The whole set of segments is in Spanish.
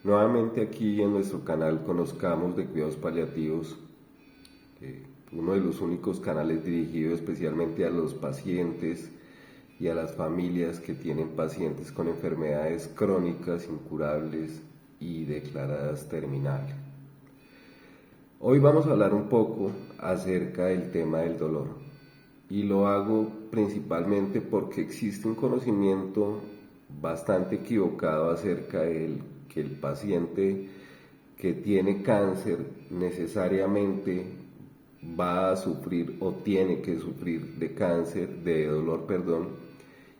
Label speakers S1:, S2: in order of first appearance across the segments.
S1: Nuevamente aquí en nuestro canal Conozcamos de Cuidados Paliativos, uno de los únicos canales dirigidos especialmente a los pacientes y a las familias que tienen pacientes con enfermedades crónicas, incurables y declaradas terminales. Hoy vamos a hablar un poco acerca del tema del dolor y lo hago principalmente porque existe un conocimiento bastante equivocado acerca de que el paciente que tiene cáncer necesariamente va a sufrir o tiene que sufrir de cáncer, de dolor, perdón,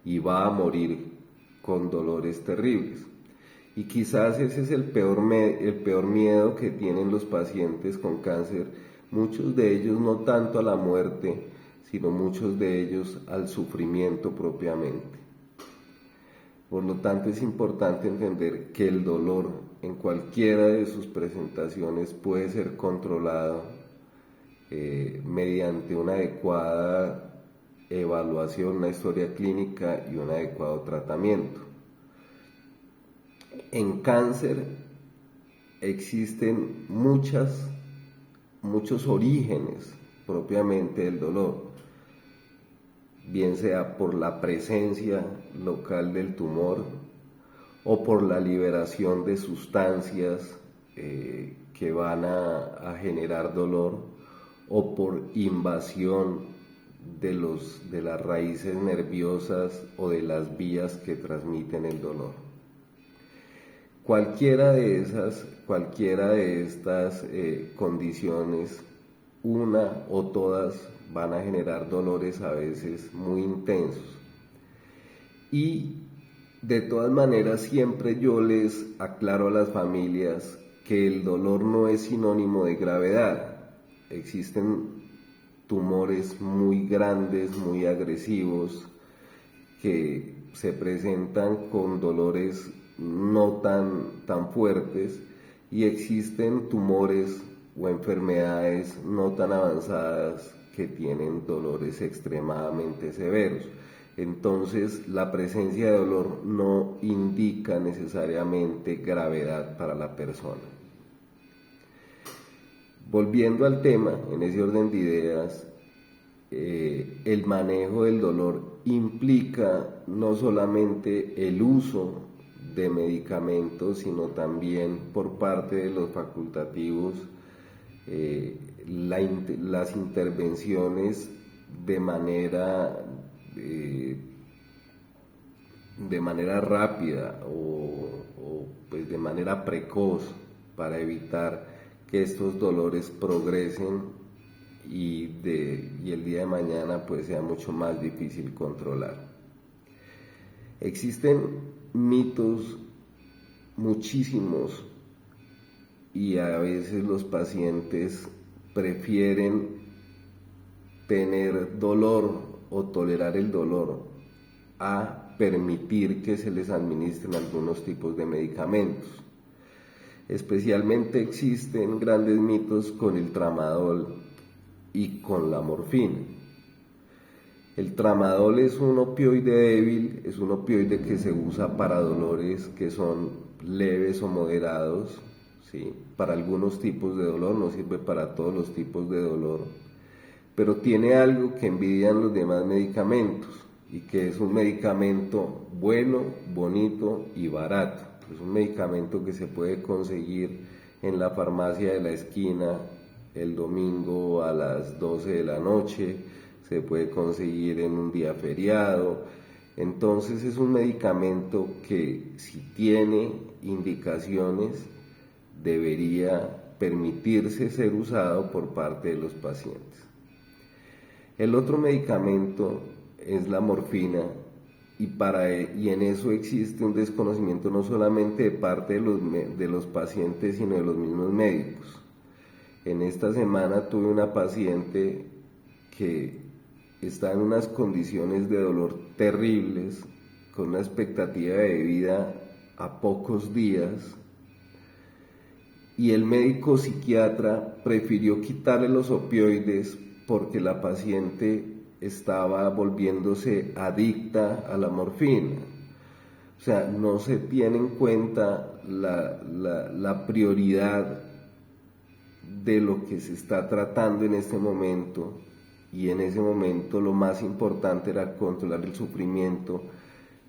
S1: y va a morir con dolores terribles. Y quizás ese es el peor miedo que tienen los pacientes con cáncer, muchos de ellos no tanto a la muerte, sino muchos de ellos al sufrimiento propiamente. Por lo tanto, es importante entender que el dolor en cualquiera de sus presentaciones puede ser controlado mediante una adecuada evaluación, una historia clínica y un adecuado tratamiento. En cáncer existen muchos orígenes propiamente del dolor, bien sea por la presencia local del tumor o por la liberación de sustancias que van a generar dolor, o por invasión de las raíces nerviosas o de las vías que transmiten el dolor. Cualquiera de estas condiciones, una o todas, van a generar dolores a veces muy intensos. Y de todas maneras siempre yo les aclaro a las familias que el dolor no es sinónimo de gravedad. Existen tumores muy grandes, muy agresivos, que se presentan con dolores no tan fuertes, y existen tumores o enfermedades no tan avanzadas que tienen dolores extremadamente severos. Entonces, la presencia de dolor no indica necesariamente gravedad para la persona. Volviendo al tema, en ese orden de ideas, el manejo del dolor implica no solamente el uso de medicamentos, sino también por parte de los facultativos las intervenciones de manera rápida o pues de manera precoz, para evitar que estos dolores progresen y el día de mañana pues sea mucho más difícil controlar. Existen mitos muchísimos, y a veces los pacientes prefieren tener dolor o tolerar el dolor a permitir que se les administren algunos tipos de medicamentos. Especialmente existen grandes mitos con el tramadol y con la morfina. El tramadol es un opioide débil, es un opioide que se usa para dolores que son leves o moderados, ¿sí? Para algunos tipos de dolor, no sirve para todos los tipos de dolor, pero tiene algo que envidian los demás medicamentos, y que es un medicamento bueno, bonito y barato. Es un medicamento que se puede conseguir en la farmacia de la esquina el domingo a las 12 de la noche, se puede conseguir en un día feriado. Entonces es un medicamento que, si tiene indicaciones, debería permitirse ser usado por parte de los pacientes. El otro medicamento es la morfina, y en eso existe un desconocimiento no solamente de parte de los pacientes, sino de los mismos médicos. En esta semana tuve una paciente que está en unas condiciones de dolor terribles, con una expectativa de vida a pocos días, y el médico psiquiatra prefirió quitarle los opioides porque la paciente estaba volviéndose adicta a la morfina. O sea, no se tiene en cuenta la prioridad de lo que se está tratando en este momento, y en ese momento lo más importante era controlar el sufrimiento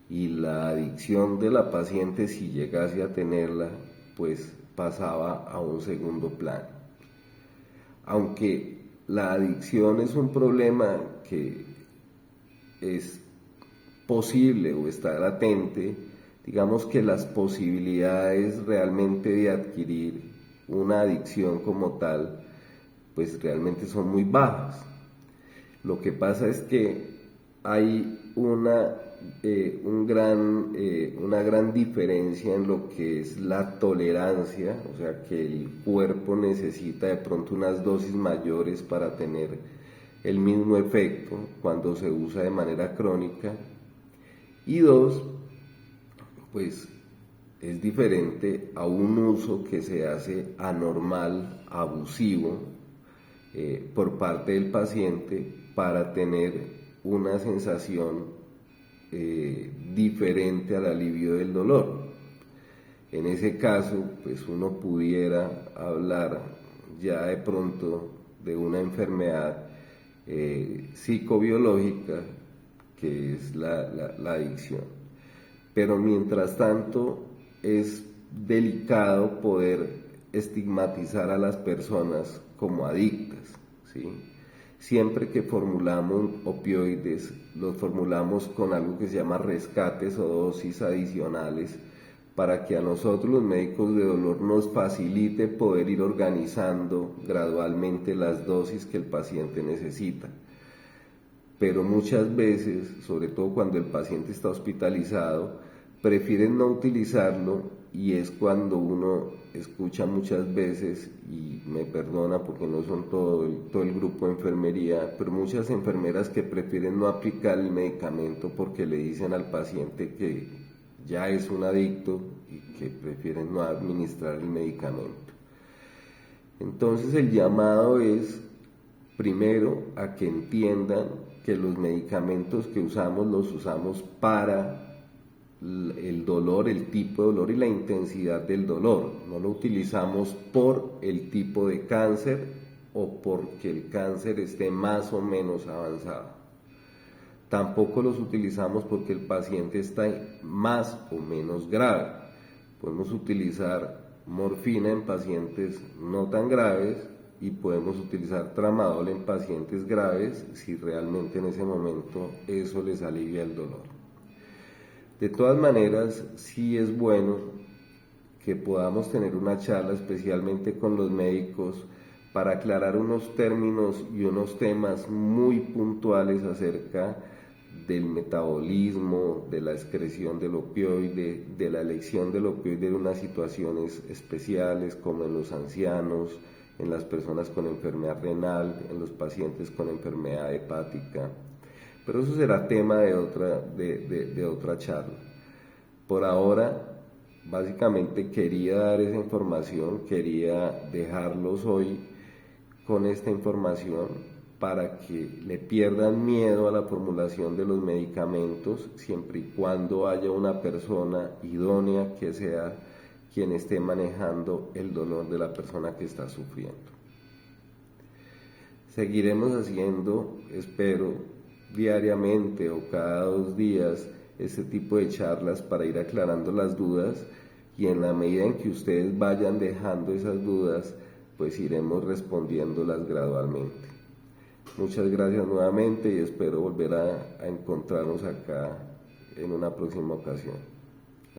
S1: y la adicción de la paciente, si llegase a tenerla, pues pasaba a un segundo plano. Aunque la adicción es un problema que es posible o está latente, digamos que las posibilidades realmente de adquirir una adicción como tal, pues realmente son muy bajas. Lo que pasa es que hay una gran diferencia en lo que es la tolerancia, o sea que el cuerpo necesita de pronto unas dosis mayores para tener el mismo efecto cuando se usa de manera crónica. Y dos, pues es diferente a un uso que se hace anormal, abusivo, por parte del paciente para tener una sensación diferente al alivio del dolor. En ese caso, pues uno pudiera hablar ya de pronto de una enfermedad psicobiológica, que es la adicción. Pero mientras tanto es delicado poder estigmatizar a las personas como adictas, ¿sí? Siempre que formulamos opioides, los formulamos con algo que se llama rescates o dosis adicionales, para que a nosotros los médicos de dolor nos facilite poder ir organizando gradualmente las dosis que el paciente necesita. Pero muchas veces, sobre todo cuando el paciente está hospitalizado, prefieren no utilizarlo, y es cuando uno escucha muchas veces, y me perdona porque no son todo el grupo de enfermería, pero muchas enfermeras que prefieren no aplicar el medicamento porque le dicen al paciente que ya es un adicto y que prefieren no administrar el medicamento. Entonces el llamado es primero a que entiendan que los medicamentos que usamos los usamos para el dolor, el tipo de dolor y la intensidad del dolor. No lo utilizamos por el tipo de cáncer o porque el cáncer esté más o menos avanzado. Tampoco los utilizamos porque el paciente está más o menos grave. Podemos utilizar morfina en pacientes no tan graves y podemos utilizar tramadol en pacientes graves si realmente en ese momento eso les alivia el dolor. De todas maneras, sí es bueno que podamos tener una charla especialmente con los médicos para aclarar unos términos y unos temas muy puntuales acerca del metabolismo, de la excreción del opioide, de la elección del opioide en unas situaciones especiales como en los ancianos, en las personas con enfermedad renal, en los pacientes con enfermedad hepática. Pero eso será tema de otra charla. Por ahora, básicamente quería dar esa información, quería dejarlos hoy con esta información para que le pierdan miedo a la formulación de los medicamentos, siempre y cuando haya una persona idónea que sea quien esté manejando el dolor de la persona que está sufriendo. Seguiremos haciendo, espero, diariamente o cada 2 días este tipo de charlas para ir aclarando las dudas, y en la medida en que ustedes vayan dejando esas dudas, pues iremos respondiéndolas gradualmente. Muchas gracias nuevamente y espero volver a encontrarnos acá en una próxima ocasión.